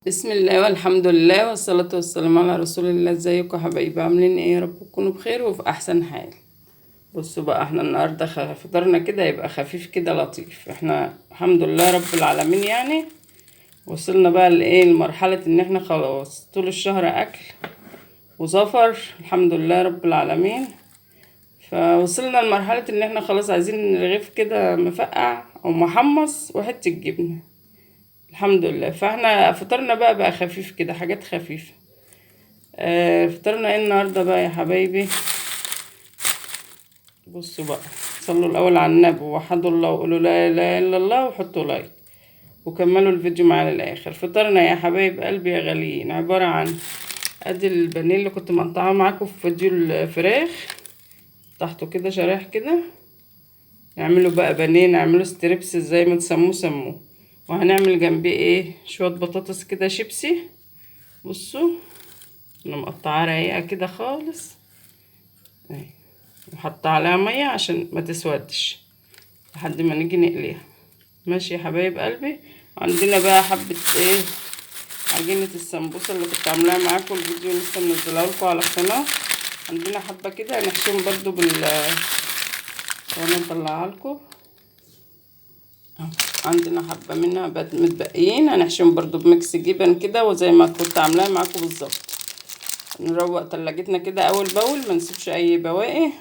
بسم الله والحمد لله والصلاة والسلام على رسول الله. ازيكم يا حبايبي؟ عاملين ايه؟ يا رب تكونوا بخير وفي احسن حال. بصوا بقى، احنا النهارده فطرنا كده يبقى خفيف كده لطيف. احنا الحمد لله رب العالمين يعني وصلنا بقى لايه، لمرحلة ان احنا خلاص طول الشهر اكل وظفر الحمد لله رب العالمين. فوصلنا لمرحلة ان احنا خلاص عايزين رغيف كده مفقع او محمص وحتة جبنة الحمد لله. فاحنا فطرنا بقى خفيف كده، حاجات خفيفة. فطرنا ايه النهارده بقى يا حبايبي؟ بصوا بقى، صلوا الاول على النبي ووحدوا الله وقولوا لا اله الا الله وحطوا لايك وكملوا الفيديو معانا للاخر. فطرنا يا حبايب قلبي يا غاليين عباره عن ادي البانيه اللي كنت مقطعاه معاكم في فيديو الفراخ، تحته كده شرايح كده. نعمله بقى بانيه، نعمله ستريبس زي ما تسموه سموه. وهنعمل جنبيه ايه، شويه بطاطس كده شيبسي. بصوا انا مقطعاها رقيقه كده خالص اهي، وحط عليها ميه عشان ما تسودش لحد ما نيجي نقليها. ماشي يا حبايب قلبي. عندنا بقى حبه ايه، عجينه السمبوسه اللي كنت عاملاها معاكم، الفيديو لسه منزلها لكم على القناه. عندنا حبه كده هنحشيهم برضو وانا مطلعها لكم. عندنا حبه منها متبقيين هنحشيهم برضو بميكس جبن كده، وزي ما كنت عاملاها معاكم بالظبط. نروق تلاجتنا كده اول باول، ما نسيبش اي بواقي.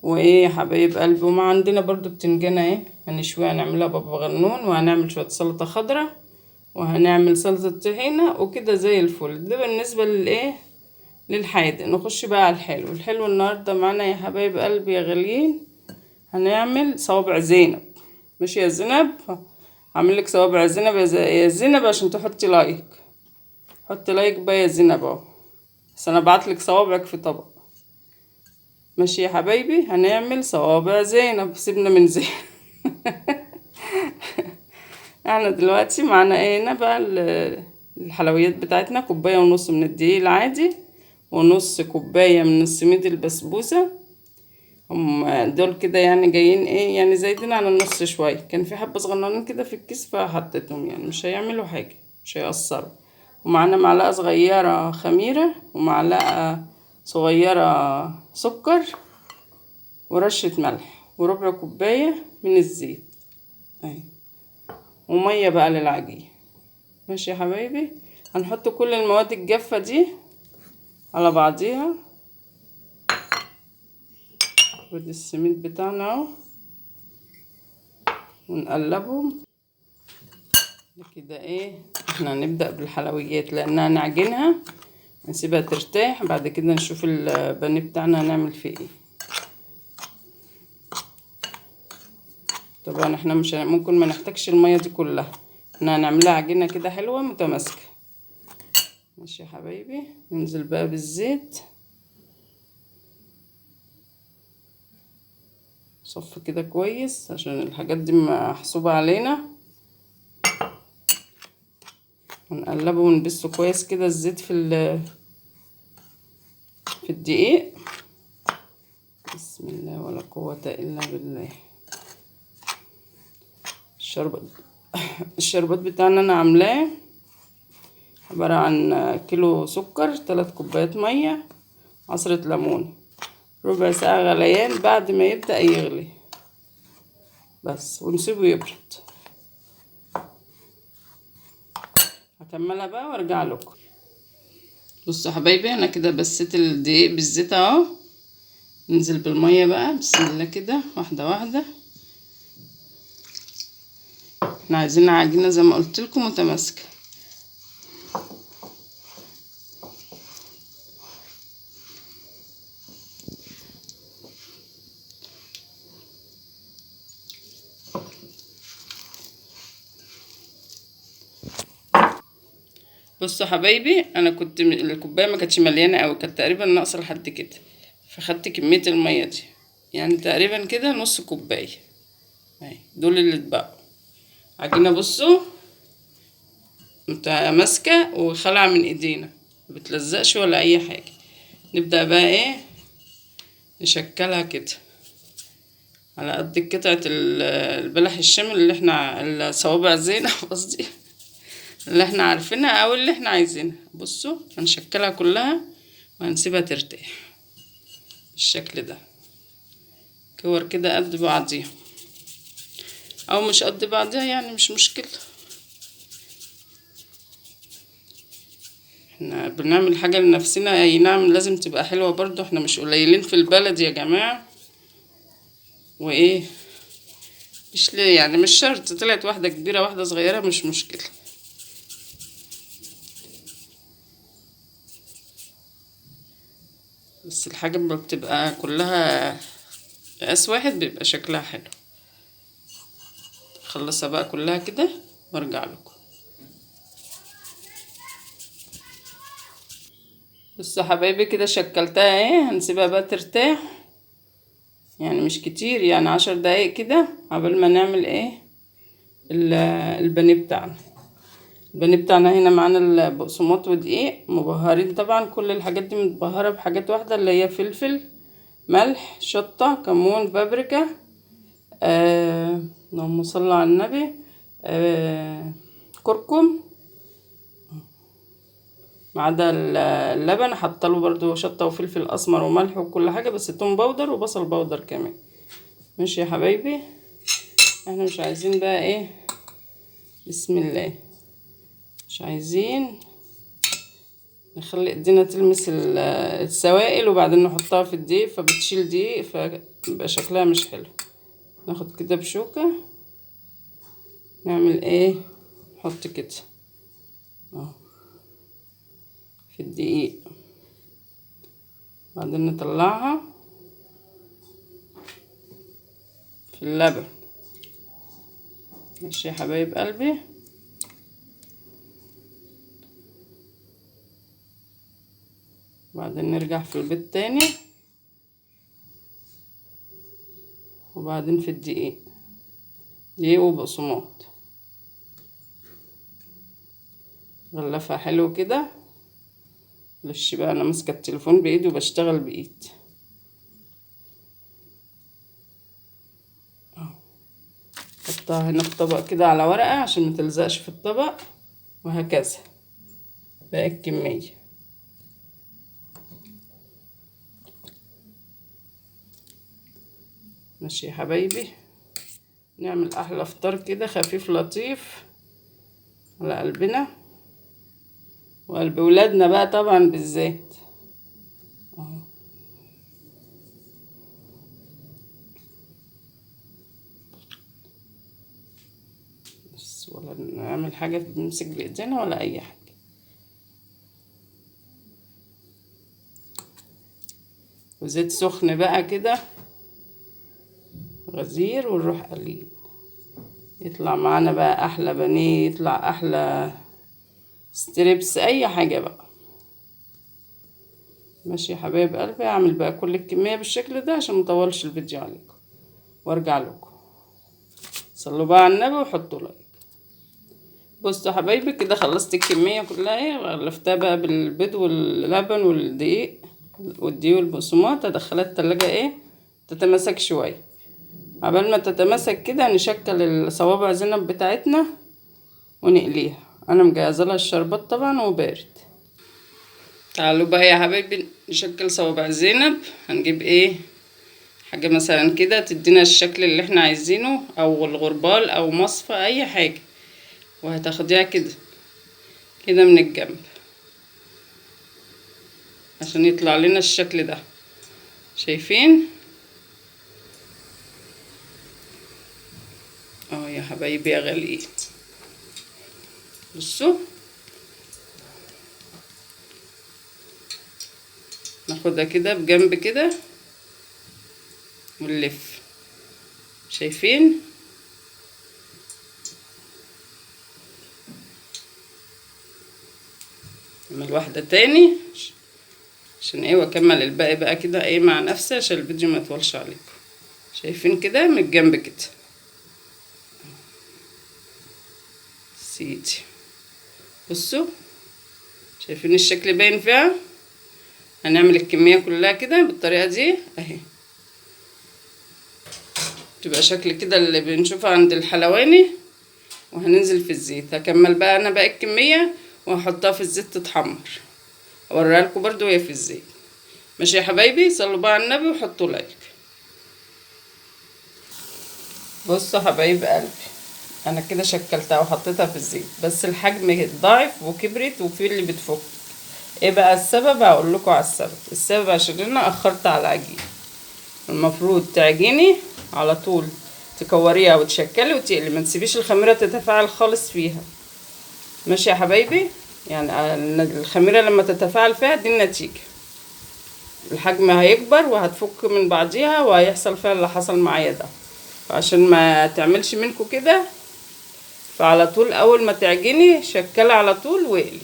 وايه يا حبايب قلبي، وما عندنا برضو بتنجانة ايه هنشويها، هنعملها بابا غنون، وهنعمل شوية سلطة خضراء، وهنعمل سلطة طحينة وكده زي الفل. ده بالنسبة للايه، للحادق. نخش بقى على الحلو. الحلو النهاردة معانا يا حبايب قلبي يا غاليين، هنعمل صوابع زينب. ماشي يا زينب؟ هعمل لك صوابع زينب يا زينب عشان تحطي لايك. حطي لايك بقى يا زينب اهو، بس انا بعتلك صوابعك في طبق. ماشي يا حبايبي، هنعمل صوابع زينب، سيبنا من زين. احنا دلوقتي معانا ايه هنا بقى الحلويات بتاعتنا. كوباية ونص من الدقيق العادي، ونص كوباية من السميد البسبوسة. هم دول كده يعني جايين ايه، يعني زايدين على النص شوية. كان في حبة صغننين كده في الكيس فحطيتهم، يعني مش هيعملوا حاجة، مش هيأثروا. ومعانا معلقة صغيرة خميرة، ومعلقة صغيرة سكر، ورشة ملح، وربع كوباية من الزيت اهي، ومية بقى للعجين. ماشي يا حبايبي. هنحط كل المواد الجافة دي على بعضيها. ودي السميد بتاعنا اهو، ونقلبهم كده. ايه، احنا هنبدأ بالحلويات لانها نعجنها، نسيبها ترتاح، بعد كده نشوف البانيه بتاعنا هنعمل فيه ايه. طبعا احنا مش ممكن ما نحتاجش المية دي كلها، احنا هنعملها عجينة كده حلوة متماسكة. ماشي يا حبايبي. ننزل بقى بالزيت، صف كده كويس عشان الحاجات دي محسوبة علينا. ونقلبه ونبسه كويس كده الزيت في الدقيق. بسم الله ولا قوة الا بالله. الشربات بتاعنا انا عاملاه عبارة عن كيلو سكر، 3 كوبايات مية، عصرة ليمون، ربع ساعة غليان بعد ما يبدأ يغلي بس، ونسيبه يبرد. هكملها بقى وارجع لكم. بصوا يا حبايبي، انا كده بسيت الدقيق بالزيت اهو. ننزل بالمية بقى بسم الله كده واحدة واحدة. احنا عايزين عجينة زي ما قلت لكم متماسكة. بصوا يا حبايبي، انا كنت الكوبايه ما كانتش مليانه قوي، كانت تقريبا ناقصه لحد كده، فخدت كميه الميه دي يعني تقريبا كده نص كوبايه اهي. دول اللي اتبقوا عجينه. بصوا متماسكه وخلع من ايدينا، ما بتلزقش ولا اي حاجه. نبدا بقى ايه، نشكلها كده على قد قطعه البلح الشامي اللي احنا الصوابع زينه قصدي. اللي احنا عارفينها او اللي احنا عايزينها. بصوا هنشكلها كلها وهنسيبها ترتاح بالشكل ده، كور كده قد بعضيها او مش قد بعضيها يعني مش مشكلة. احنا بنعمل حاجة لنفسنا، اي نعم لازم تبقى حلوة برضو، احنا مش قليلين في البلد يا جماعة. وايه مش ليه يعني، مش شرط طلعت واحدة كبيرة واحدة صغيرة مش مشكلة. بس الحاجة ما بتبقى كلها مقاس واحد بيبقى شكلها حلو. خلصها بقى كلها كده وارجع لكم. بس يا حبايبي كده شكلتها ايه، هنسيبها بقى ترتاح يعني مش كتير، يعني 10 دقايق كده قبل ما نعمل ايه البانيه بتاعنا. البانيه بتاعنا هنا معانا البقسماط ودقيق مبهرين، طبعا كل الحاجات دي متبهرة بحاجات واحدة اللي هي فلفل، ملح، شطة، كمون، بابريكا، اللهم صل على النبي، كركم، ما عدا اللبن حطله برضو شطة وفلفل اسمر وملح وكل حاجة، بس توم باودر وبصل باودر كمان. ماشي يا حبايبي، احنا مش عايزين بقى ايه، بسم الله، مش عايزين نخلي ايدينا تلمس السوائل وبعدين نحطها في الدقيق فبتشيل دقيق فبيبقى شكلها مش حلو. ناخد كده بشوكة نعمل ايه، نحط كده اهو في الدقيق، بعدين نطلعها في اللبن. ماشي يا حبايب قلبي، بعدين نرجع في البيت تاني وبعدين في الدقيق، دقيق وبقسماط غلفها حلو كده. معلش بقى انا ماسكه التليفون بايدي وبشتغل بايد اهو. حطها هنا في طبق كده على ورقه عشان ما تلزقش في الطبق، وهكذا بقى الكميه. ماشي يا حبايبي، نعمل احلى فطار كده خفيف لطيف على قلبنا وقلب ولادنا بقى طبعا بالذات اهو. بس ولا نعمل حاجه بنمسك بايدينا ولا اي حاجه. وزيت سخن بقى كده غزير ونروح قليل، يطلع معانا بقى احلى بانيه، يطلع احلى ستريبس، اي حاجه بقى. ماشي يا حبايب قلبي، اعمل بقى كل الكميه بالشكل ده عشان مطولش الفيديو عليكم وارجع لكم. صلوا بقى على النبي وحطوا لايك. بصوا يا حبايبي كده خلصت الكميه كلها اهي، غلفتها بقى بالبيض واللبن والدقيق والبقسماط. هدخلها التلاجة ايه تتماسك شويه. قبل ما تتماسك كده نشكل الصوابع زينب بتاعتنا ونقليها. انا مجهزه لها الشربات طبعا وبارد. تعالوا بقى يا حبايبي نشكل صوابع زينب. هنجيب ايه حاجه مثلا كده تدينا الشكل اللي احنا عايزينه، او الغربال او مصفى اي حاجه، وهتاخديها كده كده من الجنب عشان يطلع لنا الشكل ده. شايفين اهو يا حبايبي يا غاليين. بصوا ناخدها كده بجنب كده ونلف. شايفين نعمل واحدة تاني عشان ايه، واكمل الباقي بقى كده ايه مع نفسي عشان الفيديو ما يطولش عليكم. شايفين كده من الجنب كده سيدي. بصوا شايفين الشكل باين فيها. هنعمل الكمية كلها كده بالطريقة دي اهي، تبقى شكل كده اللي بنشوفها عند الحلواني وهننزل في الزيت. هكمل بقى انا باقي الكميه وهحطها في الزيت تتحمر، اوريها لكم برضو وهي في الزيت. ماشي يا حبايبي، صلوا بقى على النبي وحطوا لايك. بصوا يا حبايب قلبي، انا كده شكلتها وحطيتها في الزيت، بس الحجم ضعف وكبرت وفي اللي بتفك. ايه بقى السبب؟ هقول لكم على السبب عشان انا اخرت على العجين. المفروض تعجني على طول، تكوريها وتشكلي وتقلي، ما تسيبيش الخميره تتفاعل خالص فيها. ماشي يا حبايبي، يعني الخميره لما تتفاعل فيها دي النتيجه، الحجم هيكبر وهتفك من بعضيها وهيحصل فيها اللي حصل معايا ده. عشان ما تعملش منكم كده، فعلى طول اول ما تعجني شكلي على طول واقلي،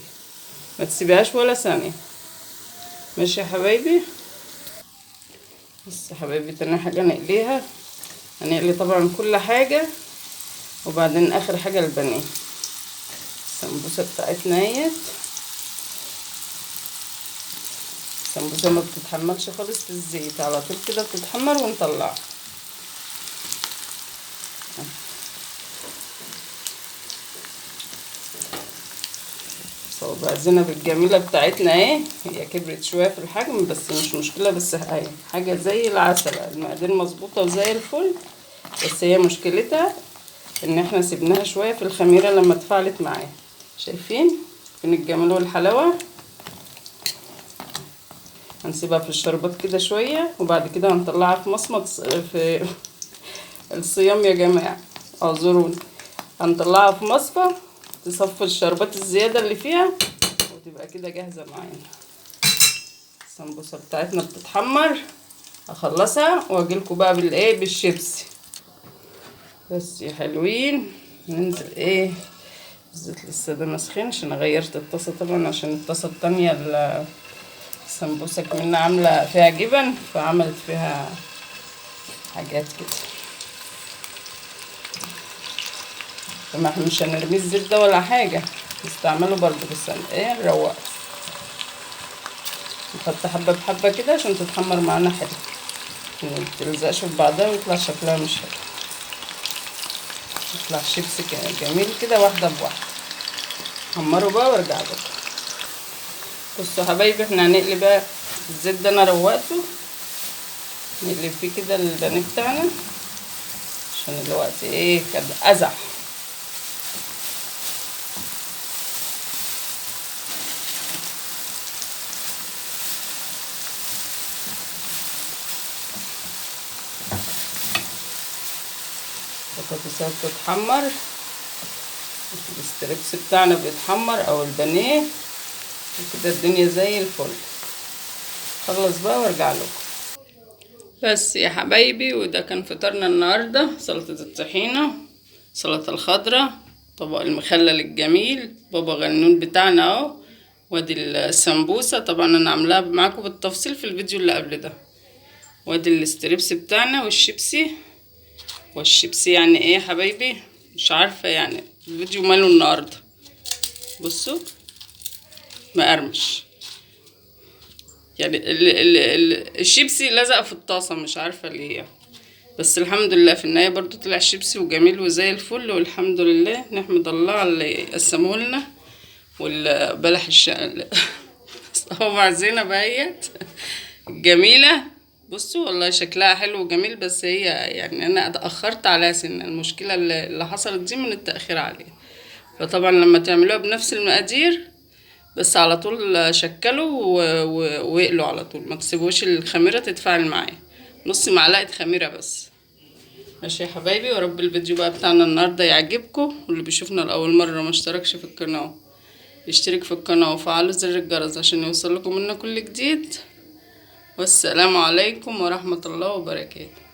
ما تسيبيهاش ولا ثانيه. ماشي يا حبايبي. بس يا حبايبي تاني حاجه نقليها، هنقلي طبعا كل حاجه، وبعدين اخر حاجه البانيه. السمبوسه بتاعتنا اهيت. السمبوسه ما بتتحملش خالص في الزيت، على طول كده بتتحمر ونطلعها. بقى الزينب الجميله بتاعتنا اهي، هي كبرت شويه في الحجم بس مش مشكله، بس اهي حاجه زي العسل، المقادير مظبوطه وزي الفل. بس هي مشكلتها ان احنا سيبناها شويه في الخميره لما اتفاعلت معاها. شايفين فين الجمال والحلاوه؟ هنسيبها في الشربات كده شويه، وبعد كده هنطلعها في مصمت في الصيام يا جماعه، اعذروني. هنطلعها في مصفى تصفي الشربات الزياده اللي فيها، وتبقى كده جاهزه معانا. السمبوسه بتاعتنا بتتحمر، هخلصها واجيلكوا بقى بالايه، بالشيبسي. بس يا حلوين، ننزل ايه، الزيت لسه ده مسخنش، انا غيرت الطاسه طبعا عشان الطاسه التانية السمبوسه كملنا عامله فيها جبن، فعملت فيها حاجات كده. فما احنا مش هنرمي الزيت ده ولا حاجه، نستعمله برضه، بس ايه نروقه، نحط حبه بحبه كده عشان تتحمر معانا حلو، ما تلزقش في بعضها ويطلع شكلها مش حلو، يطلع شيبسي جميل كده واحده بواحده. حمروا بقى وارجع لكم. بصوا يا حبايبي، احنا هنقلي بقى الزيت ده، انا روقته، نقلب فيه كده البانيه بتاعنا عشان الوقت ايه كان ازح. البطاطسات بتتحمر، الستريبس بتاعنا بيتحمر او البانيه، وكده الدنيا زي الفل. خلص بقى وارجع لكم. بس يا حبايبي، وده كان فطارنا النهارده، سلطه الطحينه، سلطه الخضراء، طبق المخلل الجميل، بابا غنون بتاعنا اهو، وادي السمبوسه طبعا انا عاملاها معاكم بالتفصيل في الفيديو اللي قبل ده، وادي الستريبس بتاعنا والشيبسي يعني ايه يا حبايبي، مش عارفه يعني الفيديو ماله النهارده. بصوا مقرمش يعني، الشيبسي لزق في الطاسه، مش عارفه ليه، بس الحمد لله في النهايه برضو طلع شيبسي وجميل وزي الفل، والحمد لله نحمد الله على اللي قسمه لنا. والبلح صوابع زينب اهيت جميله. بصوا والله شكلها حلو وجميل، بس هي يعني انا اتاخرت عليها سنه، المشكله اللي حصلت دي من التاخير عليها. فطبعا لما تعملوها بنفس المقادير بس على طول شكلوا واقلوا على طول، ما تسيبوش الخميره تتفاعل معاه، نص معلقه خميره بس. ماشي يا حبايبي، ورب الفيديو بقى بتاعنا النهارده يعجبكم، واللي بيشوفنا لاول مره ما اشتركش في القناه يشترك في القناه وفعلوا زر الجرس عشان يوصل لكم منا كل جديد. والسلام عليكم ورحمه الله وبركاته.